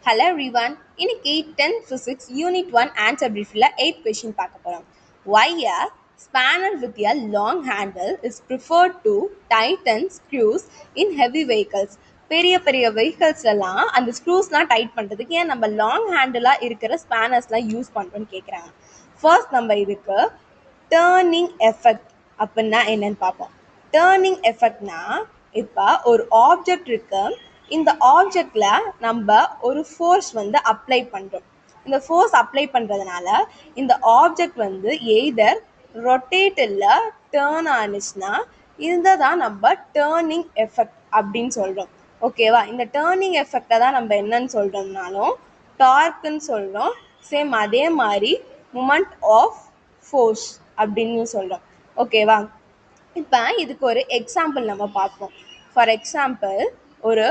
Hello everyone. இன்னைக்கு 10th Physics Unit 1 Answer Briefல 8th question பார்க்க போறோம். Why a spanner with a long handle is preferred to tighten screws in heavy vehicles? பெரிய பெரிய vehicles எல்லாம் அந்த ஸ்க்ரூஸ்லாம் tight பண்ணுறதுக்கு ஏன் நம்ம லாங் ஹேண்டிலாக இருக்கிற ஸ்பேனர்ஸ்லாம் யூஸ் பண்ணுறோன்னு கேட்குறாங்க. ஃபர்ஸ்ட் நம்ம இதுக்கு டேர்னிங் எஃபெக்ட் அப்படின்னா என்னன்னு பார்ப்போம். டேர்னிங் எஃபெக்ட்னா இப்போ ஒரு ஆப்ஜெக்ட் இருக்கு, இந்த ஆப்ஜெக்ட்ல நம்ம ஒரு ஃபோர்ஸ் வந்து அப்ளை பண்ணுறோம். இந்த ஃபோர்ஸ் அப்ளை பண்ணுறதுனால இந்த ஆப்ஜெக்ட் வந்து எய்தர் ரொட்டேட் இல்லை டேர்ன் ஆனிச்சுன்னா இந்த தான் நம்ம டேர்னிங் எஃபெக்ட் அப்படின்னு சொல்கிறோம். ஓகேவா? இந்த டேர்னிங் எஃபெக்டை தான் நம்ம என்னன்னு சொல்கிறோம்னாலும் டார்க்குன்னு சொல்கிறோம். சேம் அதே மாதிரி மூமெண்ட் ஆஃப் ஃபோர்ஸ் அப்படின்னு சொல்கிறோம். ஓகேவா? இப்போ இதுக்கு ஒரு எக்ஸாம்பிள் நம்ம பார்ப்போம். ஃபார் எக்ஸாம்பிள் ஒரு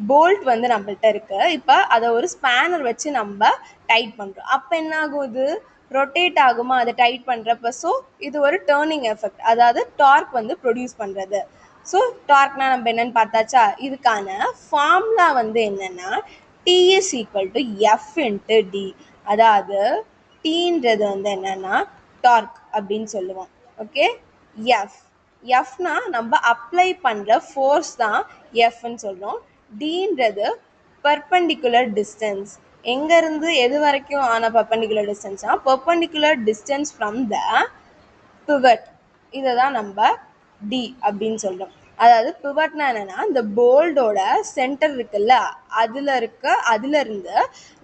போல்ட் வந்து நம்மள்ட்ட இருக்கு. இப்போ அதை ஒரு ஸ்பேனர் வச்சு நம்ம டைட் பண்ணுறோம். அப்போ என்ன ஆகும்? இது ரொட்டேட் ஆகுமா அதை டைட் பண்ணுறப்ப? ஸோ இது ஒரு டேர்னிங் எஃபெக்ட், அதாவது டார்க் வந்து ப்ரொடியூஸ் பண்ணுறது. ஸோ டார்க்னா நம்ம என்னன்னு பார்த்தாச்சா? இதுக்கான ஃபார்முலா வந்து என்னன்னா T is equal to F into D. அதாவது டீன்றது வந்து என்னன்னா டார்க் அப்படின்னு சொல்லுவோம். ஓகே, எஃப்னா நம்ம அப்ளை பண்ணுற ஃபோர்ஸ் தான் எஃப்னு சொல்கிறோம். டீன்றது பர்பண்டிகுலர் டிஸ்டன்ஸ், எங்கேருந்து எது வரைக்கும் ஆன பர்பண்டிகுலர் டிஸ்டன்ஸ்னால் perpendicular distance from the pivot, இதை தான் நம்ம டி அப்படின்னு சொல்கிறோம். அதாவது பிவட்னா என்னென்னா இந்த போல்டோட சென்டர் இருக்குல்ல, அதுலேருந்து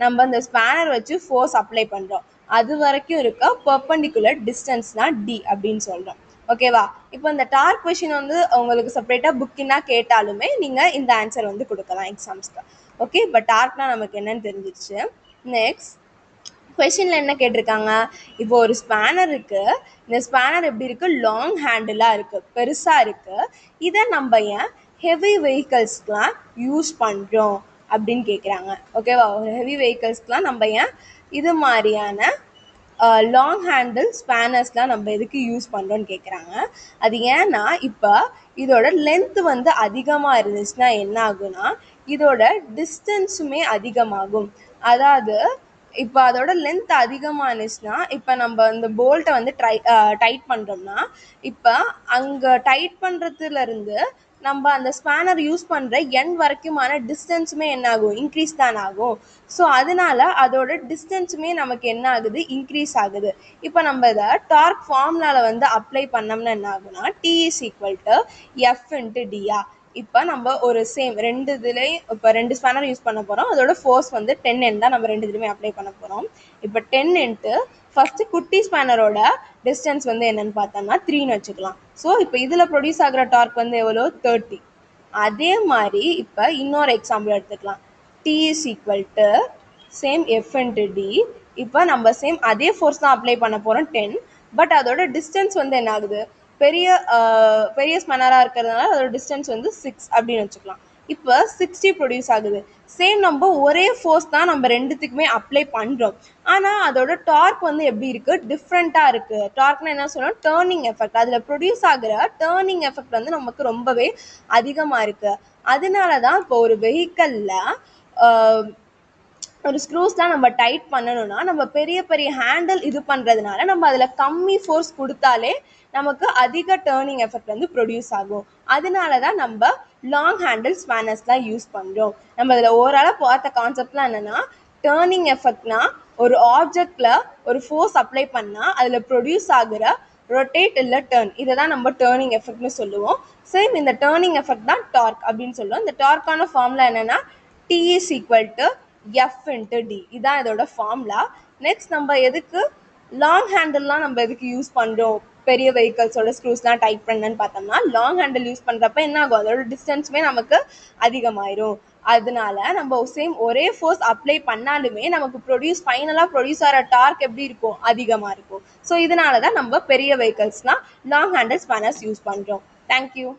நம்ம இந்த ஸ்பேனர் வச்சு ஃபோர்ஸ் அப்ளை பண்ணுறோம், அது வரைக்கும் இருக்க பர்பண்டிகுலர் டிஸ்டன்ஸ் தான் டி அப்படின்னு சொல்கிறோம். ஓகேவா? இப்போ இந்த டார்க் கொஷின் வந்து உங்களுக்கு செப்பரேட்டாக புக்கின்னா கேட்டாலுமே நீங்கள் இந்த ஆன்சர் வந்து கொடுக்கலாம் எக்ஸாம்ஸ்க்கு. ஓகே, பட் டார்க்னா நமக்கு என்னன்னு தெரிஞ்சிருச்சு. நெக்ஸ்ட் கொஷினில் என்ன கேட்டிருக்காங்க? இப்போ ஒரு ஸ்பேனர் இருக்குது, இந்த ஸ்பேனர் எப்படி இருக்குது? லாங் ஹேண்டிலாக இருக்குது, பெருசாக இருக்குது. இதை நம்ம ஏன் ஹெவி வெஹிக்கல்ஸ்க்கெலாம் யூஸ் பண்ணுறோம் அப்படின்னு கேட்குறாங்க. ஓகேவா? ஒரு ஹெவி வெஹிக்கல்ஸ்க்கெலாம் நம்ம ஏன் இது மாதிரியான லாங் ஹேண்டில் ஸ்பேனர்ஸ்லாம் நம்ம எதுக்கு யூஸ் பண்ணுறோன்னு கேட்குறாங்க. அது ஏன்னா இப்போ இதோட லென்த்து வந்து அதிகமாக இருந்துச்சுன்னா என்ன ஆகுனா இதோட டிஸ்டன்ஸுமே அதிகமாகும். அதாவது இப்போ அதோட லென்த் அதிகமானுச்சுன்னா இப்போ நம்ம இந்த போல்ட்டை வந்து டைட் பண்ணுறோம்னா இப்போ அங்கே டைட் பண்ணுறதுலேருந்து நம்ம அந்த ஸ்பேனர் யூஸ் பண்ணுற எண்ட் வரைக்குமான டிஸ்டன்ஸுமே என்ன ஆகும்? இன்க்ரீஸ் தான் ஆகும். ஸோ அதனால அதோட டிஸ்டன்ஸுமே நமக்கு என்ன ஆகுது? இன்க்ரீஸ் ஆகுது. இப்போ நம்ம இதை டார்க் ஃபார்முலாவில் வந்து அப்ளை பண்ணோம்னா என்ன ஆகுனா T is equal to F into D-ஆ. இப்போ நம்ம ஒரு சேம் ரெண்டு இதுலேயும் இப்போ ரெண்டு ஸ்பேனர் யூஸ் பண்ண போகிறோம், அதோட ஃபோர்ஸ் வந்து 10N தான் நம்ம ரெண்டு இதுலையுமே அப்ளை பண்ண போகிறோம். இப்போ 10 இன்ட்டு ஃபஸ்ட்டு குட்டி ஸ்பேனரோட டிஸ்டன்ஸ் வந்து என்னென்னு பார்த்தோம்னா 3ன்னு வச்சுக்கலாம். ஸோ இப்போ இதில் ப்ரொடியூஸ் ஆகிற டார்க் வந்து எவ்வளோ? 30. அதே மாதிரி இப்போ இன்னொரு எக்ஸாம்பிள் எடுத்துக்கலாம். T is equal to same F into D. இப்போ நம்ம சேம் அதே ஃபோர்ஸ் தான் அப்ளை பண்ண போகிறோம் 10, பட் அதோட டிஸ்டன்ஸ் வந்து என்ன ஆகுது? பெரிய ஸ்பேனராக இருக்கிறதுனால அதோட டிஸ்டன்ஸ் வந்து 6 அப்படின்னு வச்சுக்கலாம். இப்போ 60 ப்ரொடியூஸ் ஆகுது. சேம் நம்ம ஒரே ஃபோர்ஸ் தான் நம்ம ரெண்டுத்துக்குமே அப்ளை பண்ணுறோம், ஆனால் அதோட டார்க் வந்து எப்படி இருக்குது? டிஃப்ரெண்ட்டாக இருக்குது. டார்க்னா என்ன சொல்லணும்? Turning effect. அதில் ப்ரொடியூஸ் ஆகிற டேர்னிங் எஃபெக்ட் வந்து நமக்கு ரொம்பவே அதிகமாக இருக்குது. அதனால தான் இப்போ ஒரு வெஹிக்கலில் ஒரு ஸ்க்ரூஸ்லாம் நம்ம டைட் பண்ணணும்னா நம்ம பெரிய பெரிய ஹேண்டில் இது பண்ணுறதுனால நம்ம அதில் கம்மி ஃபோர்ஸ் கொடுத்தாலே நமக்கு அதிக டேர்னிங் எஃபெக்ட் வந்து ப்ரொடியூஸ் ஆகும். அதனால தான் நம்ம லாங் ஹேண்டில் ஸ்பேனர்ஸ்லாம் யூஸ் பண்ணுறோம். நம்ம அதில் ஓவராலாக பார்த்த கான்செப்ட்லாம் என்னென்னா டேர்னிங் எஃபெக்ட்னா ஒரு ஆப்ஜெக்டில் ஒரு ஃபோர்ஸ் அப்ளை பண்ணால் அதில் ப்ரொடியூஸ் ஆகிற ரொட்டேட் இல்லை டேர்ன், இதை தான் நம்ம டேர்னிங் எஃபெக்ட்னு சொல்லுவோம். சேம் இந்த டேர்னிங் எஃபெக்ட் தான் டார்க் அப்படின்னு சொல்லுவோம். இந்த டார்க்கான ஃபார்முலா என்னென்னா T is equal to F into D. இதான் இதோட ஃபார்முலா. நெக்ஸ்ட் நம்ம எதுக்கு லாங் ஹேண்டில்லாம் நம்ம எதுக்கு யூஸ் பண்ணுறோம்? பெரிய வெஹிக்கல்ஸோட ஸ்க்ரூஸ்லாம் டைட் பண்ணன்னு பார்த்தோம்னா லாங் ஹேண்டில் யூஸ் பண்ணுறப்ப என்ன ஆகும்? அதோட டிஸ்டன்ஸுமே நமக்கு அதிகமாயிரும். அதனால நம்ம சேம் ஒரே ஃபோர்ஸ் அப்ளை பண்ணாலுமே நமக்கு ஃபைனலாக ப்ரொடியூஸ் ஆகிற டார்க் எப்படி இருக்கும்? அதிகமாக இருக்கும். ஸோ இதனால தான் நம்ம பெரிய வெஹிக்கல்ஸ்லாம் லாங் ஹேண்டில் ஸ்பேனர்ஸ் யூஸ் பண்ணுறோம். தேங்க்யூ.